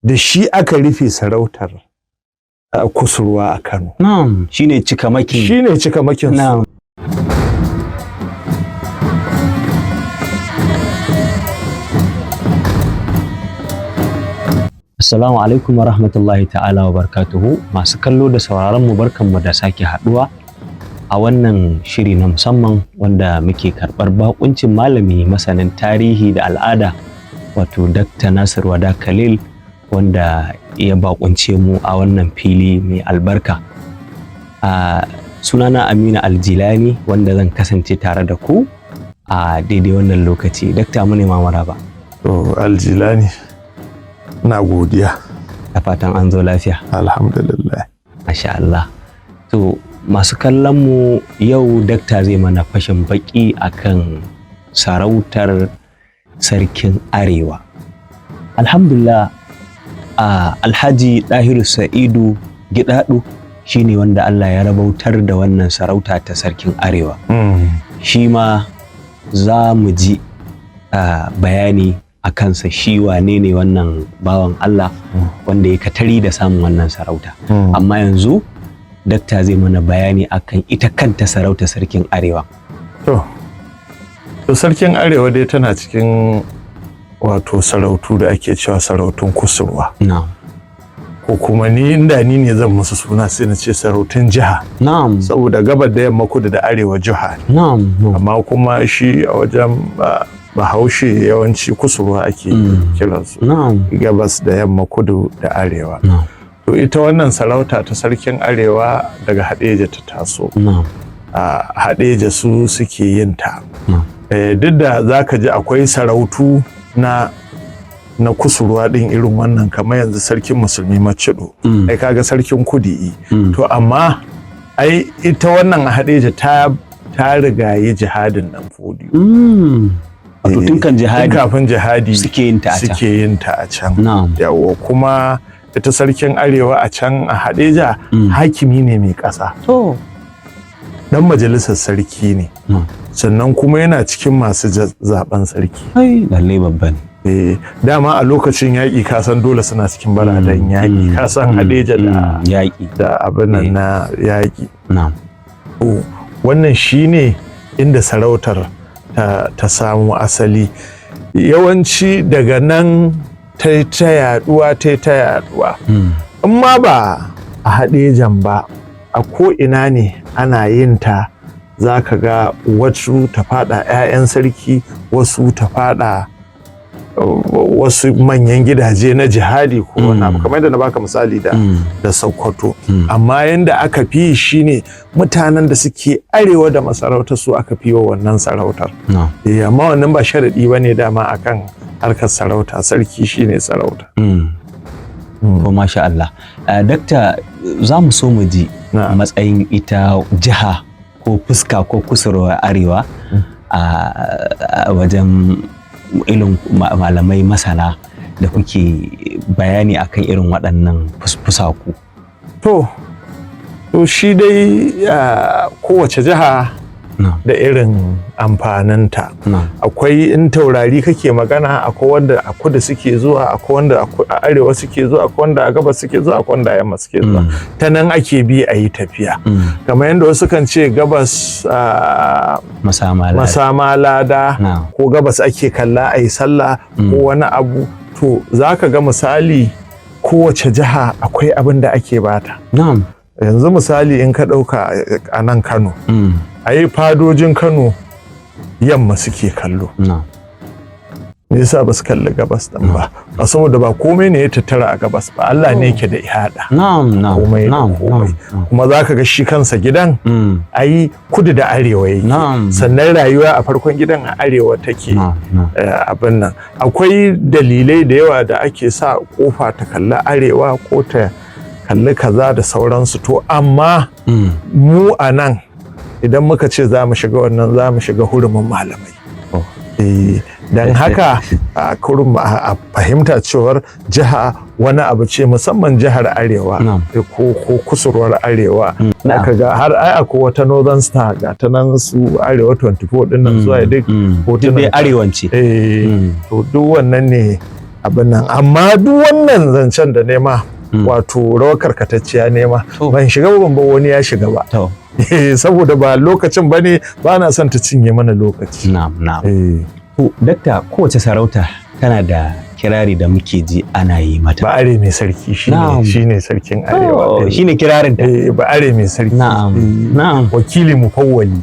da shi aka rufe sarautar kusurwa a Kano. Na'am, shine cikamakin. Na'am. Assalamu alaikum wa rahmatullahi ta'ala wa barakatuhu. Masu kallo da sauraron mu barkanmu da sake haduwa a wannan shiri na musamman wanda muke karɓar bakuncin malami masanin tarihi da al'ada wato Dr. Nasir Wada Khalil wanda ya bakunce mu a wannan fili mai albarka. Sunana Amina Aljilani wanda zan kasance tare da ku a daidai wannan lokaci. Dakta mu ne maraba. To Aljilani na godiya. Da fatan an zo lafiya. Alhamdulillah. Masha Allah. To masu kallon mu yau dakta zai mana fashin baki akan sarautar Sarkin Arewa. Alhamdulillah, Alhaji Dahiru Saidu Gidado shine wanda Allah ya rabautar da wannan sarauta ta Sarkin Arewa. Shi ma za mu ji bayani a kansa, shi wane ne wannan bawan Allah wanda ya katari da samun wannan sarauta. Amma yanzu dakta zai mana bayani akan ita kanta sarauta Sarkin Arewa. To Sarkin Arewa dai tana cikin wato sarautu da ake cewa sarautun kusurwa. Na'am. Ko kuma ni inda ni ne zan musu suna sai na ce sarautun jiha. Na'am. Saboda gabar da yamma, kudu da arewa jiha ne. Na'am. Amma kuma shi a wajen Bahaushe yawanci kusurwa ake kiransu. Na'am. Gabas da yamma, kudu da arewa. Na'am. To ita wannan sarauta ta Sarkin Arewa daga Hadeja ta taso. Na'am. Hadeja su suke yin ta. Na'am. Duk da zaka ji akwai sarautu na kusurwa din irin wannan, kamar yanzu Sarkin Musulmi Macido. Ai kaga Sarkin Kudi. To amma ai ita wannan Hadeja ta rigaye jihadin nan fodiyo. Wato tun kafin jihadi suke yin ta a can. Yawa kuma ita Sarkin Arewa a can a Hadeja hakimi ne mai ƙasa. Dan majalisar sarki ne. Sannan kuma yana cikin masu zaben sarki. Ai lalle babban. Dama a lokacin yaƙi ka san dole suna cikin baradan yaƙi. Ka san Hadeja da yaƙi da abin nan na yaƙi. Na'am. Wannan shine inda sarautar ta samu asali. Yawanci daga nan ta yaduwa. Amma ba a Hadejan ba, a ko ina ne ana yin ta. Za ka ga wasu ta fada 'ya'yan sarki, wasu ta fada wasu manyan gidaje na jihadi ko wani abu, kamar yadda na baka misali da Sokoto. Amma yanda aka fi shine mutanen da suke arewa da masarautar su aka fi wa wannan sarautar. Amma wannan ba sharadi bane dama akan harkar sarauta. Sarki shine sarauta. Ko masha Allah. Dakta, za mu so mu ji matsayin ita jiha ko fuska ko kusurwa arewa a wajen ilin malamai masana da kuke bayani akan irin waɗannan fusaku. To shi dai kowace jiha da irin amfaninta. Akwai in taurari kake magana, akwai wanda a kudu suke zuwa, akwai wanda a arewa suke zuwa, akwai wanda a gabas suke zuwa, akwai wanda a yamma suke zuwa. Ta nan ake bi a yi tafiya. Kamar yadda wasu kan ce gabas masama lada, ko gabas ake kalla a yi sallah ko wani abu. To za ka ga misali kowace jiha akwai abin da ake bata. Yanzu misali in ka ɗauka a nan Kano. Ai fadojin Kano yamma suke kallo. Me yasa ba su kalli gabas din ba? Saboda ba komai ne ya tattara a gabas ba, Allah ne yake da ihada. Komai. Kuma zaka ga shi kansa gidan ai kudu da arewa yake. Sannan rayuwa a farkon gidan a arewa take. Abin nan akwai dalilai da yawa da ake sa kofa ta kalli arewa ko ta kalli kaza da sauransu. To amma mu a nan idan muka ce za mu shiga wannan, za mu shiga hurumin malamai. Don haka a fahimta cewar jiha wani abu ce, musamman jihar Arewa ko kusurwar Arewa. Aka ga har ai akwai wata Northern Star ga ta nan su Arewa 24 din nan zuwa duk hotunan arewanci. To duk wannan ne abin nan. Amma duk wannan zancen da nema wato rawar karkatacciya nema ban shiga ba wani ya shiga ba. Saboda ba lokacin bane, ba na son ta cinye mana lokaci. To dakta, kowace sarauta tana da kirari da muke ji ana yi mata. Ba'are mai sarki shine sarkin Arewa. Shine kirarin ta. Ba'are mai sarki. Na'am. Wakili mufawwali.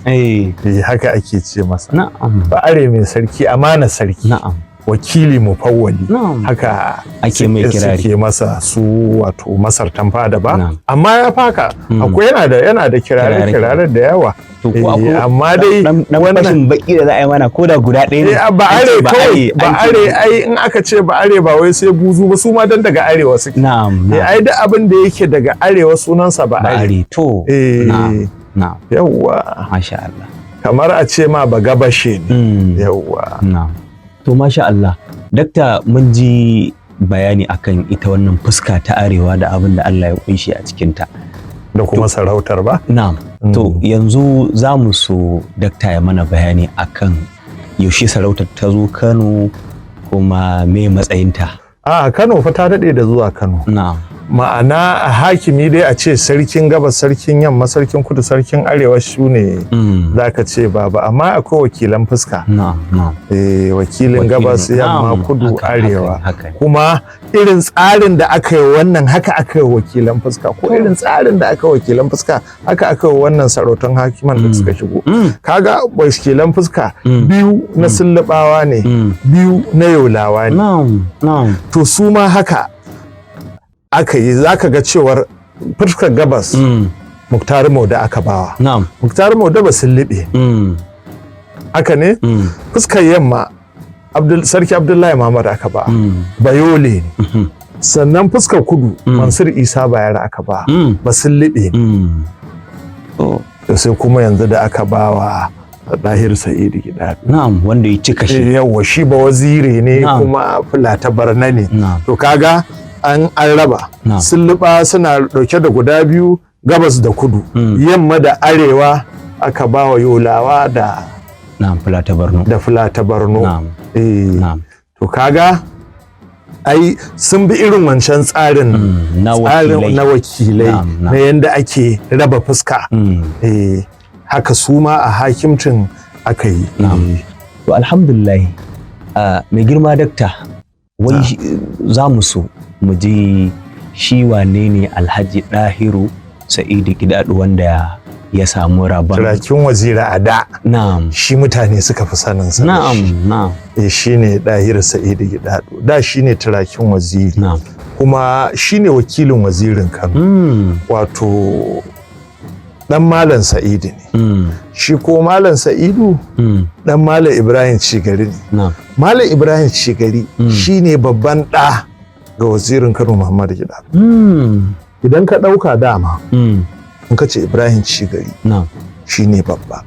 Haka ake ce masa. Na'am. Ba'are mai sarki, amana sarki. Na'am. Wakili mufawwali. Haka ake mai kirari. Suke masa su wato masartan fada ba. Amma ya faka akwai yana da kirare da yawa. Amma dai wannan baki da za a yi mana ko da guda ɗaya ne. Ba'are kawai, ba'are ai in aka ce ba'are ba wai sai buzu ba, su ma dan daga arewa suke. Ai duk abin da yake daga arewa sunansa ba'are. To na'am. Yawwa. Masha Allah. Kamar a ce ma ba gabashe ne. Yawwa. Na'am. To masha Allah. Dakta, mun ji bayani akan ita wannan fuska ta arewa da abin da Allah ya kunshi a cikinta. Da kuma sarautar ba? Na'am. To yanzu za mu so dakta ya mana bayani akan yaushe sarautar ta zo Kano kuma me matsayinta. Kano fa ta daɗe da zuwa Kano. Na'am. Ma'ana a hakimi dai a ce sarkin gabas, sarkin yamma, sarkin kudu, sarkin arewa su ne za ka ce baba, amma akwai wakilan fuska. Wakilin gabas, yamma, kudu, arewa. Kuma irin tsarin da aka yi wannan haka aka yi wakilan fuska, ko irin tsarin da aka yi wakilan fuska haka aka yi wannan sarautan hakiman da suka shigo. Kaga wakilan fuska biyu na sullubawa ne, biyu na yaulawa ne. To su ma haka aka yi, za ka ga cewar fuskar gabas Muktar Mauda aka bawa. Muktar Mauda ba sun liɓe. Haka ne? Fuskar yamma Sarki Abdullahi Muhammad aka ba. Bayole ne. Sannan fuskar kudu Mansur Isa Bayero aka ba. Ba sun liɓe ne. Sai kuma yanzu da aka bawa Dahiru Saidu Gidado. Wanda ya cika shi. Yawwa, shi ba waziri ne kuma fulata barna ne. To kaga an raba. Sulluɓa suna ɗauke da guda biyu, gabas da kudu. Yamma da arewa aka ba wa yolawa da fulata barno. Da fulata barno. To kaga ai sun bi irin wancan tsarin na wakilai na yanda ake raba fuska. Haka su ma a hakimcin aka yi. To alhamdulillah, mai girma dakta, wai za mu so mu ji shi wane ne Alhaji Dahiru Saidu Gidado wanda ya samu rabon turakin wazira a da. Shi mutane suka fi sanin sa. Shi ne Dahiru Saidu Gidado. Da shi ne turakin waziri. Kuma shi ne wakilin wazirin Kano. Wato dan Malam Sa'idu ne. Shi ko Malam Sa'idu dan Malam Ibrahim Cigari ne. Malam Ibrahim Cigari shi ne babban ɗa ga wazirin Kano Muhammadu Gidado. Idan ka ɗauka dama in ka ce Ibrahim Cigari shi ne babba.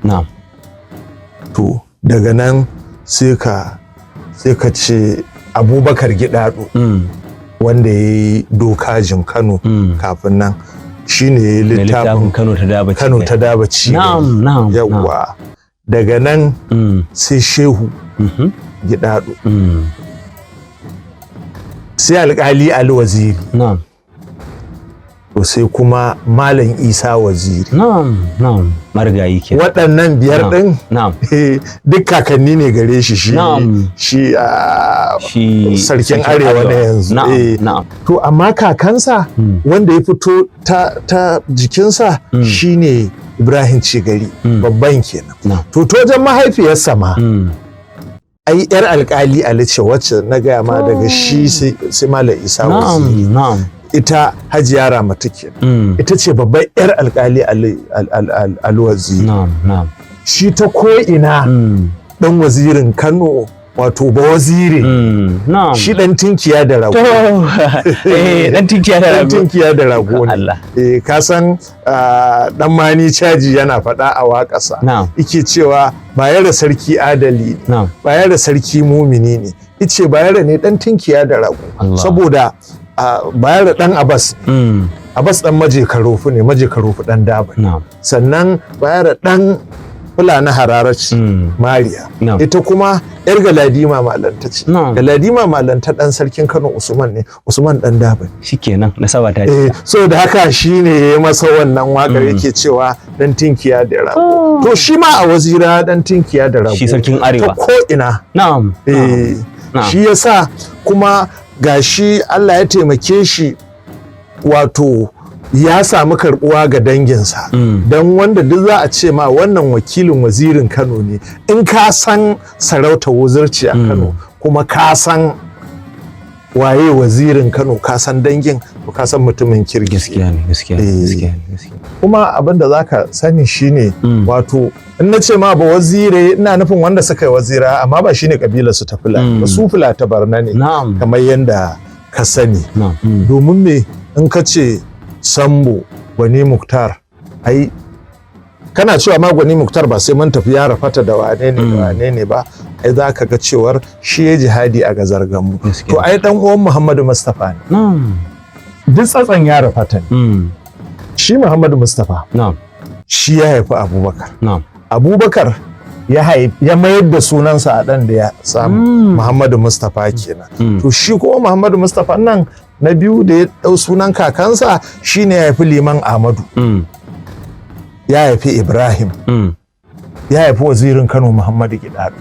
To daga nan sai ka ce Abubakar Gidado wanda ya yi dokajin Kano kafin nan. Shi ne littafin Kano ta daba ci. Yawwa. Daga nan sai Shehu Gidado. Sai Alƙali Ali Waziri. To sai kuma Malam Isa Waziri. Marigayi ke. Waɗannan biyar ɗin duk kakanni ne gare shi. Shi Sarkin Arewa na yanzu. To amma kakansa wanda ya fito ta jikinsa shine Ibrahim Cigari, babban kenan. To wajen mahaifiyarsa ma ai yar Alƙali Ali ce wacce na gaya ma daga shi sai Malam Isa Waziri. Ita Hajiya Ramatu kenan. Ita ce babban yar Alƙali Ali Waziri. Shi ta ko'ina ɗan wazirin Kano, wato ba waziri. Shi ɗan tinkiya da rago. Ɗan tinkiya da rago ne. Ka san ɗan Mani Caji yana faɗa a waƙarsa. Ike cewa Bayero sarki adali ne. Bayero sarki mumini ne. Ice Bayero ne ɗan tinkiya da rago. Saboda Bayero ɗan Abbas. Abbas ɗan Maje Karofu ne, Maje Karofu ɗan Daba. Sannan Bayero ɗan Fulani Hararaci Mariya ita kuma yar Galadima Malanta ce. Galadima Malanta dan sarkin Kano Usman ne, Usman dan Dabai. Shikenan nasaba ta so da haka shine ya masa wannan wakar yake cewa dan tinkiya da rago. To shi ma a wazira dan tinkiya da rago. Shi sarkin Arewa. Ko ina. Na'am. Shi yasa kuma gashi Allah ya taimake shi wato ya samu karbuwa ga danginsa don wanda duk za a ce ma wannan wakilin wazirin Kano ne in ka san sarauta wuzurci a Kano kuma ka san waye wazirin Kano ka san dangin to ka san mutumin kirki. Gaskiya ne. Kuma abin da zaka sani shine wato in na ce ma ba wazire ina nufin wanda suka yi wazira amma ba shine kabilar su ta Fulani ba, su Fulata Barna ne kamar yanda ka sani. Domin me in ka ce Sambo Gwani Muktar ai kana cewa ma Gwani Muktar ba sai mun tafi ya rafata da wane ne ba ai za ka ga cewar shi ya jihadi a Gazargamu. To ai dan uwan Muhammadu Mustapha ne. Duk tsatsan ya rafata ne. Shi Muhammadu Mustapha shi ya haifi Abubakar. Abubakar ya mayar da sunansa a ɗan da ya samu Muhammadu Mustapha kenan. To shi kuma Muhammadu Mustapha nan na biyu da ya ɗau sunan kakansa shine ya haifi Liman Ahmadu. Ya haifi Ibrahim. Ya haifi wazirin Kano Muhammadu Gidado.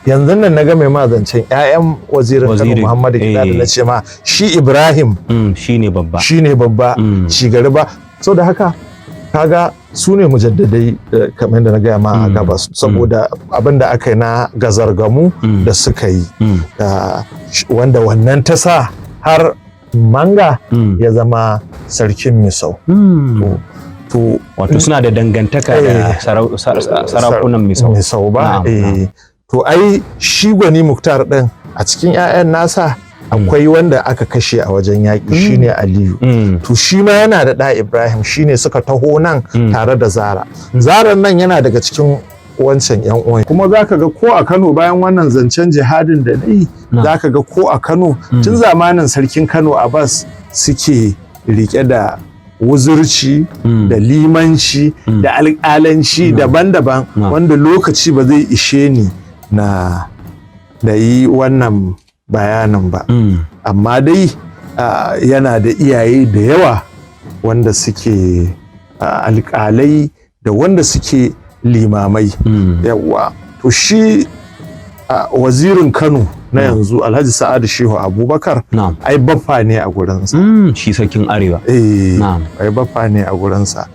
Yanzu nan na ga mai mazancen 'ya'yan wazirin Kano Muhammadu Gidado na ce ma shi Ibrahim shine babba ci gari ba. So da haka kaga su ne mujaddadai kamar da na gaya ma a gabas saboda abin da aka yi na Gazargamu da suka yi wanda wannan ta sa har Manga ya zama sarkin Misau. Wato suna da dangantaka da sarakunan Misau ba. To ai shi Gwani Muktar ɗin a cikin 'ya'yan nasa akwai wanda aka kashe a wajen yaƙi shine Aliyu. To shi ma yana da ɗa Ibrahim shine suka taho nan tare da Zara. Zaran nan yana daga cikin wancan 'yan uwan. Kuma zaka ga ko a Kano bayan wannan zancen jihadin da nayi zaka ga ko a Kano tun zamanin sarkin Kano Abbas suke rike da wuzurci da limanci da alƙalanci daban-daban wanda lokaci ba zai ishe ni na da yi wannan bayanin ba. Amma dai yana da iyaye da yawa wanda suke alƙalai da wanda suke limamai. Yawwa to shi wazirin Kano na yanzu Alhaji Sa'adu Shehu Abubakar ai baffa ne a gurinsa. Shi sarkin Arewa. Ai baffa ne a gurinsa.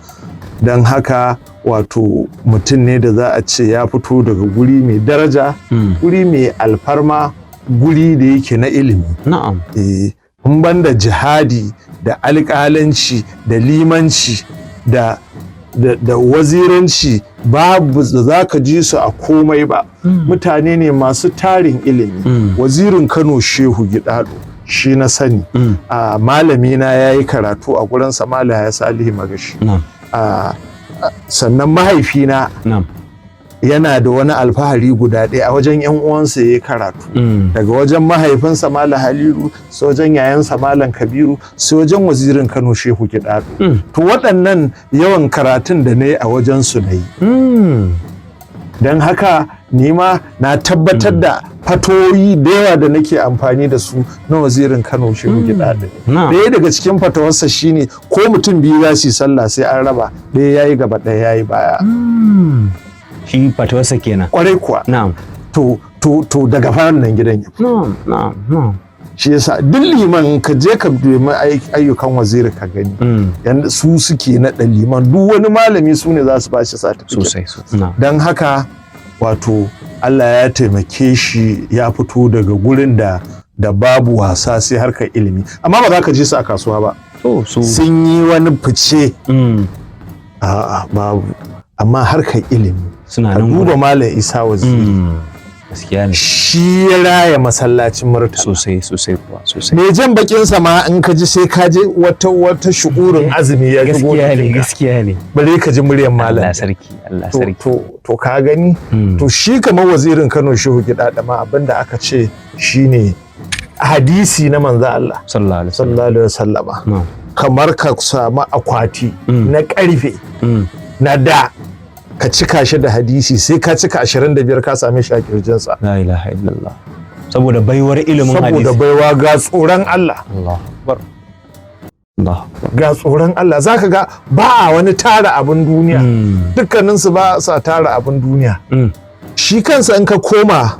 Don haka wato mutum ne da za a ce ya fito daga guri mai daraja, guri mai alfarma, guri da yake na ilimi. In banda jihadi da alƙalanci da limanci da waziranci babu da za ka ji su a komai ba. Mutane ne masu tarin ilimi. Wazirin Kano Shehu Gidado shi na sani. Malami na ya yi karatu a gurinsa Malaya Salihu Magashi. Sannan mahaifina yana da wani alfahari guda ɗaya a wajen 'yan uwansa ya yi karatu. Daga wajen mahaifinsa Malam Halilu sai wajen yayansa Malam Kabiru sai wajen wazirin Kano Shehu Gidado. To waɗannan yawan karatun da na yi a wajen su na yi. Don haka nima na tabbatar da fatoyi da yawa da nake amfani da su na wazirin Kano Shehu Gidado. Ɗaya daga cikin fatawarsa shine ko mutum biyu za su yi sallah sai an raba ɗaya yayi gaba ɗaya yayi baya. Shi fatawarsa kenan. Kwarai kuwa. To daga nan gidan ya. Shi yasa duk liman ka je ka nemi ayyukan waziri ka gani. Yanda su suke naɗa liman duk wani malami su ne za su ba shi certificate. Sosai. Don haka wato Allah ya taimake shi ya fito daga gurin da babu wasa sai harkar ilimi. Amma ba za ka je su a kasuwa ba. Sun yi wani fice. A'a babu. Amma harkar ilimi. Suna nan duba Malam Isa Waziri. Gaskiya ne. Shi ya raya masallacin Murtala. Sosai kuwa. Me jan bakin sa ma in ka ji sai ka je wata shu'urin azumi ya shigo. Gaskiya ne. Bare ka ji muryar malam. Allah sarki. To ka gani? To shi kamar wazirin Kano Shehu Gidado ma abinda aka ce shine hadisi na manzo Allah sallallahu alaihi wasallama. Kamar ka samu akwati na karfe na da ka cika shi da hadisi sai ka cika 25 ka same shi a kirjinsa. La ilaha illallah. Saboda baiwar ilimin hadisi. Saboda baiwa ga tsoron Allah. Allahu akbar. Allah. Ga tsoron Allah zaka ga ba a wani tara abin duniya. Dukkaninsu ba sa tara abin duniya. Shi kansa in ka koma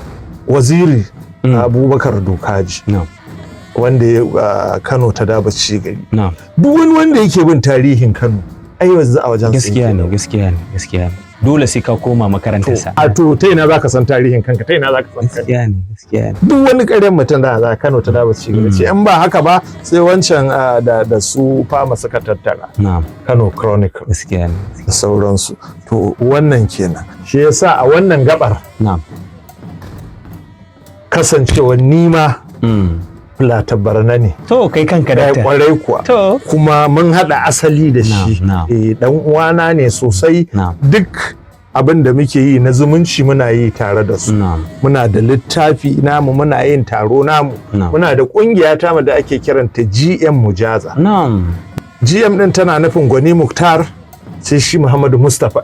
waziri Abubakar Dokaji. Wanda ya Kano ta dabaci gari. Duk wani wanda yake bin tarihin Kano ai yanzu a wajen gaskiya ne. Dole sai ka koma makarantar sa. A to ta ina zaka san tarihin kanka, ta ina zaka san kanka. Gaskiya ne. Duk wani ƙaryan mutum da za Kano ta dabaci gari ce in ba haka ba sai wancan da su fama suka tattara. Kano Chronicle. Gaskiya ne. Da sauransu. To wannan kenan. Shi yasa a wannan gabar. Kasancewa nima Fulata Barna ne. To kai kanka da kwarai kuwa. To kuma mun hada asali da shi. Dan uwana ne sosai. Duk abin da muke yi na zumunci muna yi tare da su. Muna da littafi namu, muna yin taro namu. Muna da kungiya ta da ake kiranta GM Mujaza. GM din tana nufin Gwani Muktar, sai shi Muhammadu Mustapha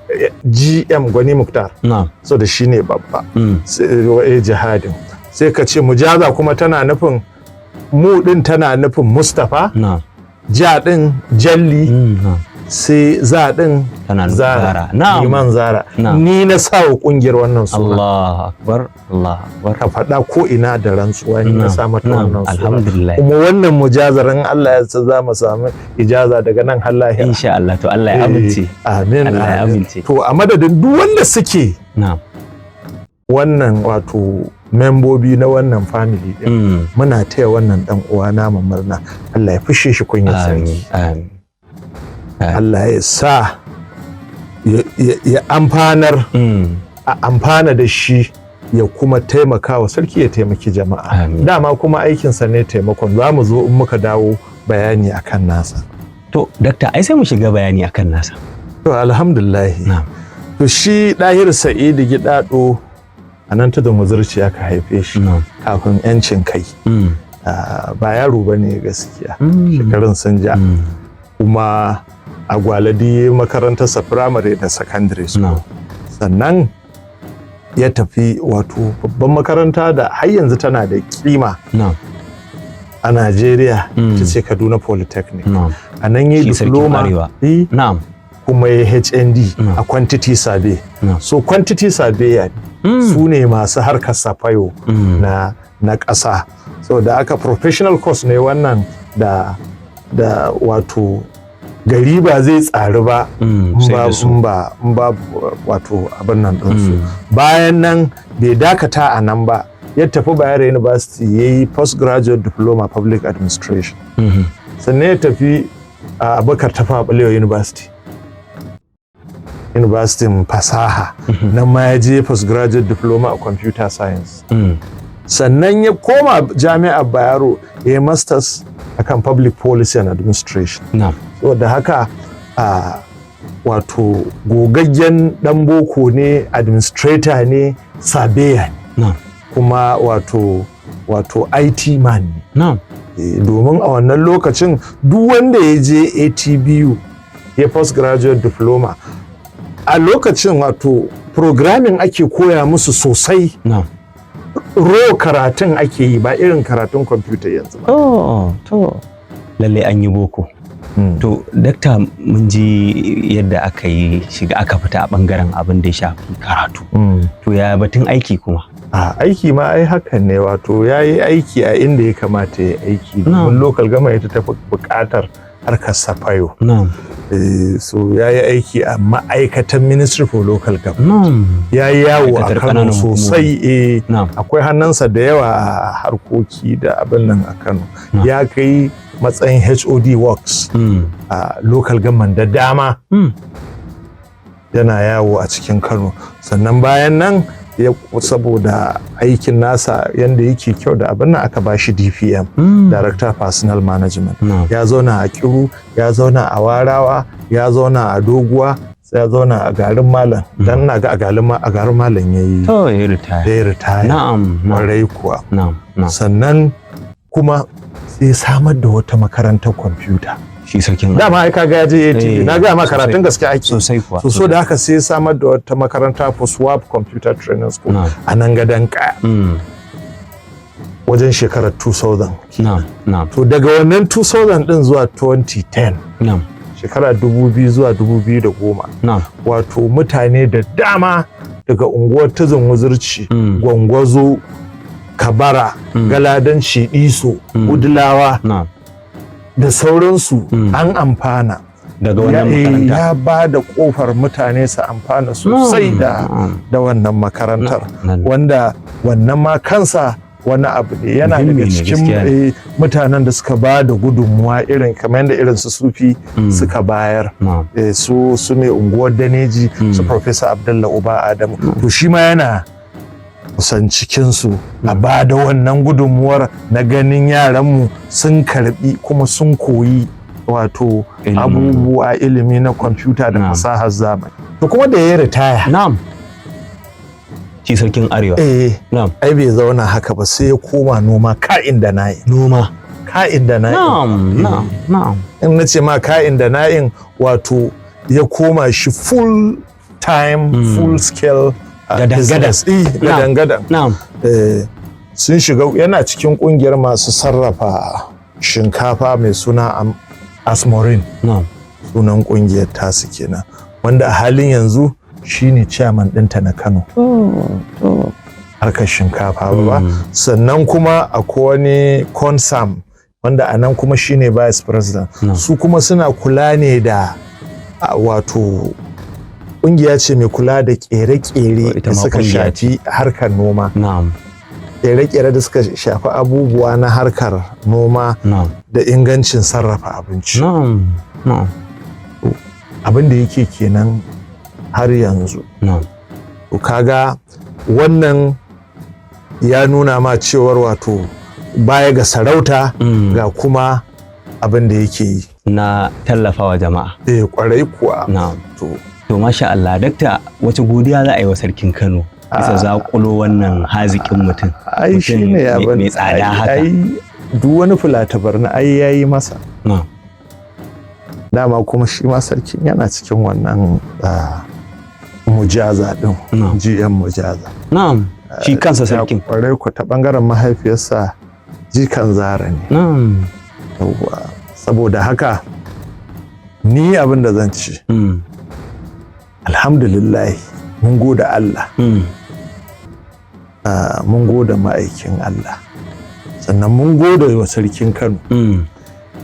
GM Gwani Muktar. So da shi ne babba. Sai jihadin. Sai ka ce Mujaza kuma tana nufin mu din tana nufin Mustapha, ja din Jalli, sai za din Zara, Iman Zara. Ni na sawa kungiyar wannan suna. Allahu akbar, Allahu akbar. Ka faɗa ko ina da rantsuwa ni na sa mata wannan suna. Alhamdulillah. Kuma wannan mujazaran Allah ya sa za mu samu ijaza daga nan har lahira. Insha Allah, to Allah ya amince. Amin. Allah ya amince. To a madadin duk wanda suke wannan wato membobi na wannan family din muna taya wannan dan uwa namu murna. Allah ya fushe shi kunya sarki. Amin. Allah ya sa ya amfanar a amfana da shi ya kuma taimakawa sarki ya taimaki jama'a. Dama kuma aikinsa ne taimakon. Za mu zo in muka dawo bayani akan nasa. To dakta ai sai mu shiga bayani akan nasa. To alhamdulillah. To shi Dahiru Saidu Gidado a nan tudun Muzurci aka haife shi kafin 'yancin kai. Ba yaro ba ne gaskiya, shekarun sun ja. Kuma a Gwaladi makarantarsa firamare da secondary school. Sannan ya tafi wato babban makaranta da har yanzu tana da kima a Najeriya, ta ce Kaduna Polytechnic. A nan yi diploma. Kuma ya HND a quantity survey. So quantity surveyor su ne masu harkar safayo na ƙasa. So da aka professional course ne wannan da wato gari ba zai tsari ba in ba wato abin nan ɗinsu. Bayan nan bai dakata a nan ba, ya tafi Bayero University ya yi postgraduate diploma public administration. Sannan ya tafi a Abubakar Tafawa Balewa University fasaha. Nan ma ya je postgraduate diploma a computer science. Sannan ya koma jami'ar Bayero ya yi masters akan public policy and administration. So da haka wato gogaggen dan boko ne, administrator ne, surveyor ne. Kuma wato IT man ne. Domin a wannan lokacin duk wanda ya je ATBU ya postgraduate diploma a lokacin wato programming ake koya musu sosai. Ro karatun ake yi ba irin karatun kwamfuta yanzu ba. To lalle an yi boko. To dakta mun ji yadda aka yi shiga aka fita a bangaren abin da ya shafi karatu. To ya batun aiki kuma? Aiki ma ai hakan ne, wato ya yi aiki a inda ya kamata ya aiki. Domin local government ita tafi buƙatar harkar safayo. So ya yi aiki a ma'aikatan Ministry for Local Government. Ya yi yawo a Kano sosai. Akwai hannunsa da yawa a harkoki da abin nan a Kano. Ya kai matsayin HOD Works a local government da dama. Yana yawo a cikin Kano. Sannan bayan nan saboda aikin nasa yanda yake kyau da abin nan aka bashi DPM, Director Personal Management. Ya zauna a Kiru, ya zauna a Warawa, ya zauna a Doguwa, sai ya zauna a garin Malam. Dan na ga a garin Malam yayi. To ya ritaya. Na'am. Kwarai kuwa. Sannan kuma sai samar da wata makarantar kwamfuta shi sarkin dama ai kaga ya je ATV na ga ma karatun gaske ake sosai kuwa so da haka sai samar da wata makaranta for swap computer training school a nan gadan kaya wajen shekarar 2000 na'am to daga wannan 2000 din zuwa 2010 na'am shekara 2000 zuwa 2010 na'am wato mutane da dama daga unguwar Tuzun Wuzurci Gwangwazo Kabara Galadanci Iso Udulawa da sauransu an amfana daga wannan makaranta ya ba da kofar mutane su amfana sosai da wannan makarantar wanda wannan ma kansa wani abu ne yana daga cikin mutanen da suka ba da gudunmuwa irin kamar yadda irin su sufi suka bayar su mai unguwar Daneji su Professor Abdullah Uba Adamu to shi ma yana kusan cikinsu a ba da wannan gudunmuwar na ganin yaranmu sun karbi kuma sun koyi wato abubuwa ilimi na kwamfuta da fasahar zamani to kuma da ya ritaya na'am shi sarkin arewa na'am ai bai zauna haka ba sai ya koma noma ka'in da na'in noma ka'in da na'in na'am in nace ma ka'in da na'in wato ya koma shi full time full scale gadan sun shiga yana cikin kungiyar masu sarrafa shinkafa mai suna Asmorin sunan kungiyar tasu kenan wanda a halin yanzu shine chairman ɗinta na Kano harkar shinkafa ba sannan kuma akwai wani Consam wanda a nan kuma shine vice president su kuma suna kula ne da wato kungiya ce mai kula da kere-kere da suka shafi harkar noma kere-kere da suka shafi abubuwa na harkar noma da ingancin sarrafa abinci abin da yake kenan har yanzu to kaga wannan ya nuna ma cewar wato baya ga sarauta ga kuma abin da yake yi na tallafawa jama'a kwarai kuwa to masha Allah dakta wace godiya za a yi wa sarkin Kano bisa zakulo wannan hazikin mutum ai shine abin mai tsada haka ai duk wani fulatabar na ai yayi masa dama kuma shi ma sarkin yana cikin wannan mujaza din GM mujaza na'am shi kansa sarkin kwarai ku ta bangaren mahaifiyarsa jikan Zara ne saboda haka ni abin da zan ci alhamdulillah mun gode Allah mun gode ma'aikin Allah sannan mun gode wa sarkin Kano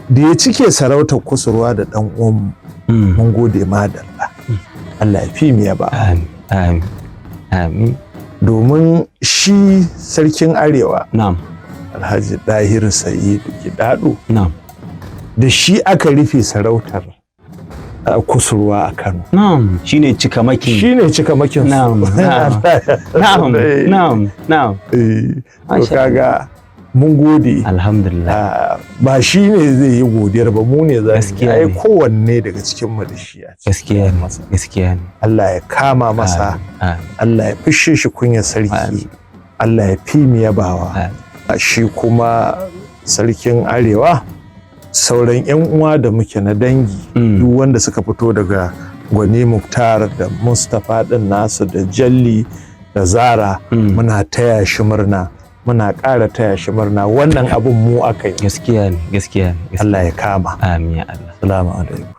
da ya cike sarautar kusurwa da dan uwan mun gode madalla Allah ya fi mu yaba amin domin shi sarkin Arewa na'am Alhaji Dahiru Saidu Gidado na'am da shi aka rufe sarautar kusurwa a Kano. Na'am, shine cikamakin. Na'am. To kaga mun gode. Alhamdulillah. Ba shi ne zai yi godiyar ba mu ne za mu yi kowanne daga cikin mu da shi a cikin masa. Gaskiya ne. Allah ya kama masa. Allah ya fishe shi kunyar sarki. Allah ya fi mu yabawa. Shi kuma sarkin Arewa sauran 'yan uwa da muke na dangi duk wanda suka fito daga Gwani Muktar da Mustapha din nasu da Jalli da Zara muna taya shi murna muna ƙara taya shi murna wannan abun mu aka yi gaskiya ne Allah ya kama amin ya Allah assalamu alaikum